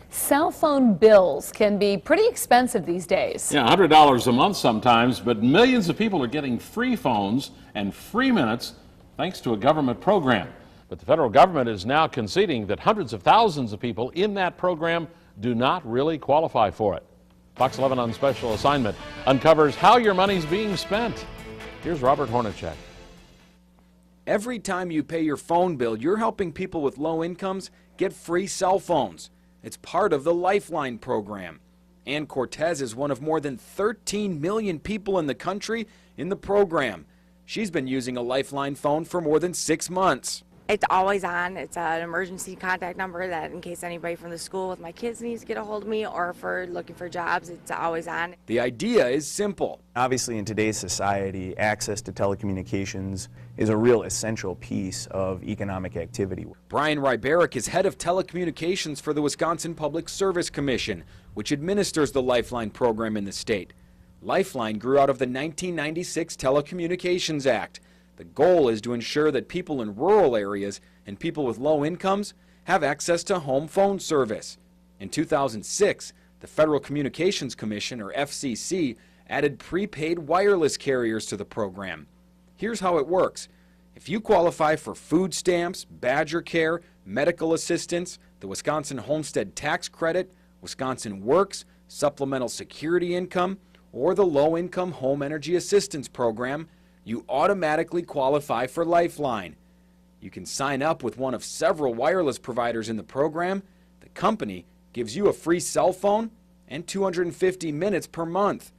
Cell phone bills can be pretty expensive these days. Yeah, $100 a month sometimes, but millions of people are getting free phones and free minutes thanks to a government program. But the federal government is now conceding that hundreds of thousands of people in that program do not really qualify for it. Fox 11 on special assignment uncovers how your money's being spent. Here's Robert Hornacek. Every time you pay your phone bill, you're helping people with low incomes get free cell phones. It's part of the Lifeline program. Ann Cortez is one of more than 13 million people in the country in the program. She's been using a Lifeline phone for more than 6 months. It's always on. It's an emergency contact number that in case anybody from the school with my kids needs to get a hold of me or for looking for jobs, it's always on. The idea is simple. Obviously, in today's society, access to telecommunications is a real essential piece of economic activity. Brian Ryberick is head of telecommunications for the Wisconsin Public Service Commission, which administers the Lifeline program in the state. Lifeline grew out of the 1996 Telecommunications Act. The goal is to ensure that people in rural areas and people with low incomes have access to home phone service. In 2006, the Federal Communications Commission, or FCC, added prepaid wireless carriers to the program. Here's how it works. If you qualify for food stamps, Badger Care, medical assistance, the Wisconsin Homestead Tax Credit, Wisconsin Works, Supplemental Security Income, or the Low Income Home Energy Assistance Program, you automatically qualify for Lifeline. You can sign up with one of several wireless providers in the program. The company gives you a free cell phone and 250 minutes per month.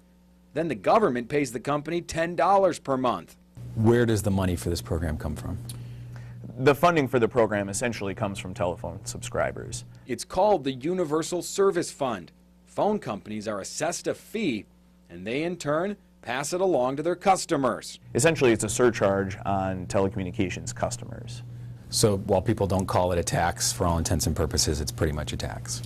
Then the government pays the company $10 per month. Where does the money for this program come from? The funding for the program essentially comes from telephone subscribers. It's called the Universal Service Fund. Phone companies are assessed a fee, and they in turn pass it along to their customers. Essentially, it's a surcharge on telecommunications customers. So while people don't call it a tax, for all intents and purposes, it's pretty much a tax.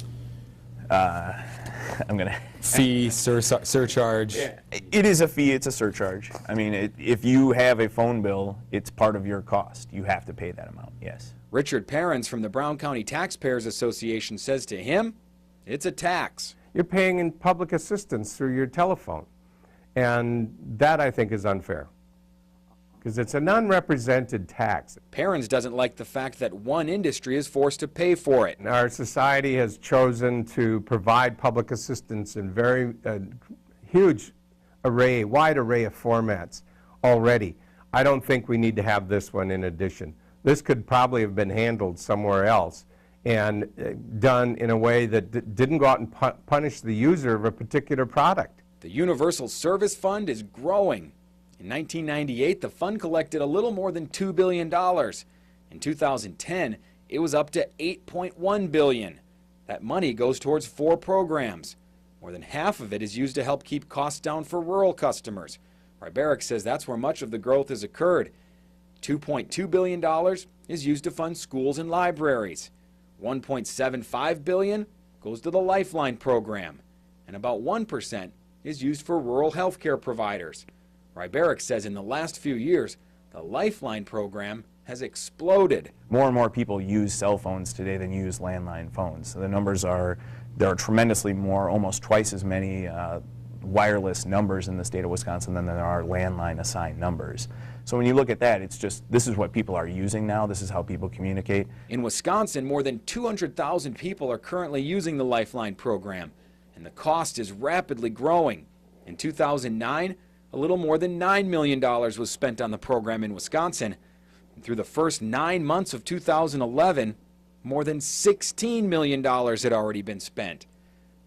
I'm going to... Fee, surcharge? It is a fee, it's a surcharge. I mean, if you have a phone bill, it's part of your cost. You have to pay that amount, yes. Richard Perrins from the Brown County Taxpayers Association says to him, it's a tax. You're paying in public assistance through your telephone. And that, I think, is unfair, because it's an unrepresented tax. Perrins doesn't like the fact that one industry is forced to pay for it. Our society has chosen to provide public assistance in very huge array, wide array of formats already. I don't think we need to have this one in addition. This could probably have been handled somewhere else and done in a way that didn't go out and punish the user of a particular product. The Universal Service Fund is growing. In 1998, the fund collected a little more than $2 billion. In 2010, it was up to $8.1 billion. That money goes towards 4 programs. More than half of it is used to help keep costs down for rural customers. Ryberick says that's where much of the growth has occurred. $2.2 billion is used to fund schools and libraries. $1.75 billion goes to the Lifeline program. And about 1% is used for rural health care providers. Ryberick says in the last few years, the Lifeline program has exploded. More and more people use cell phones today than use landline phones. So the numbers are, there are tremendously more, almost twice as many wireless numbers in the state of Wisconsin than there are landline assigned numbers. So when you look at that, it's just, this is what people are using now. This is how people communicate. In Wisconsin, more than 200,000 people are currently using the Lifeline program, and the cost is rapidly growing. In 2009, a little more than $9 million was spent on the program in Wisconsin. And through the first 9 months of 2011, more than $16 million had already been spent.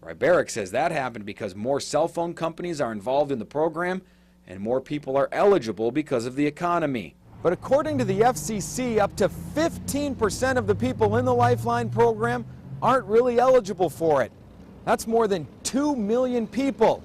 Ryberick says that happened because more cell phone companies are involved in the program and more people are eligible because of the economy. But according to the FCC, up to 15% of the people in the Lifeline program aren't really eligible for it. That's more than 2 million people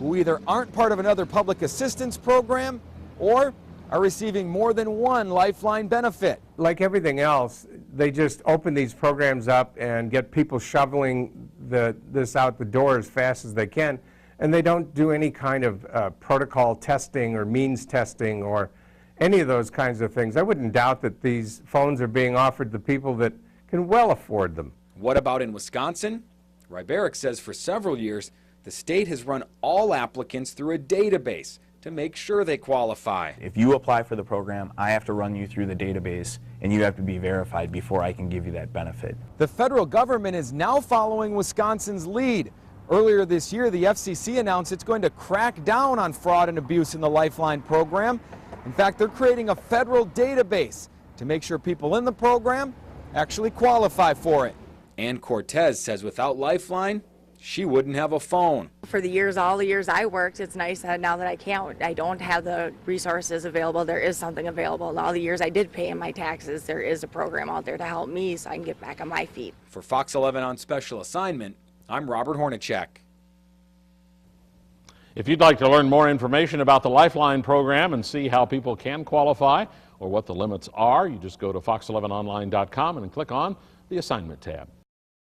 who either aren't part of another public assistance program or are receiving more than one Lifeline benefit. Like everything else, they just open these programs up and get people shoveling this out the door as fast as they can, and they don't do any kind of protocol testing or means testing or any of those kinds of things. I wouldn't doubt that these phones are being offered to people that can well afford them. What about in Wisconsin? Ryberic says for several years, the state has run all applicants through a database to make sure they qualify. If you apply for the program, I have to run you through the database, and you have to be verified before I can give you that benefit. The federal government is now following Wisconsin's lead. Earlier this year, the FCC announced it's going to crack down on fraud and abuse in the Lifeline program. In fact, they're creating a federal database to make sure people in the program actually qualify for it. Ann Cortez says without Lifeline, she wouldn't have a phone. For the years, all the years I worked, it's nice that now that I don't have the resources available, there is something available. And all the years I did pay in my taxes, there is a program out there to help me so I can get back on my feet. For Fox 11 on special assignment, I'm Robert Hornacek. If you'd like to learn more information about the Lifeline program and see how people can qualify or what the limits are, you just go to fox11online.com and click on the assignment tab.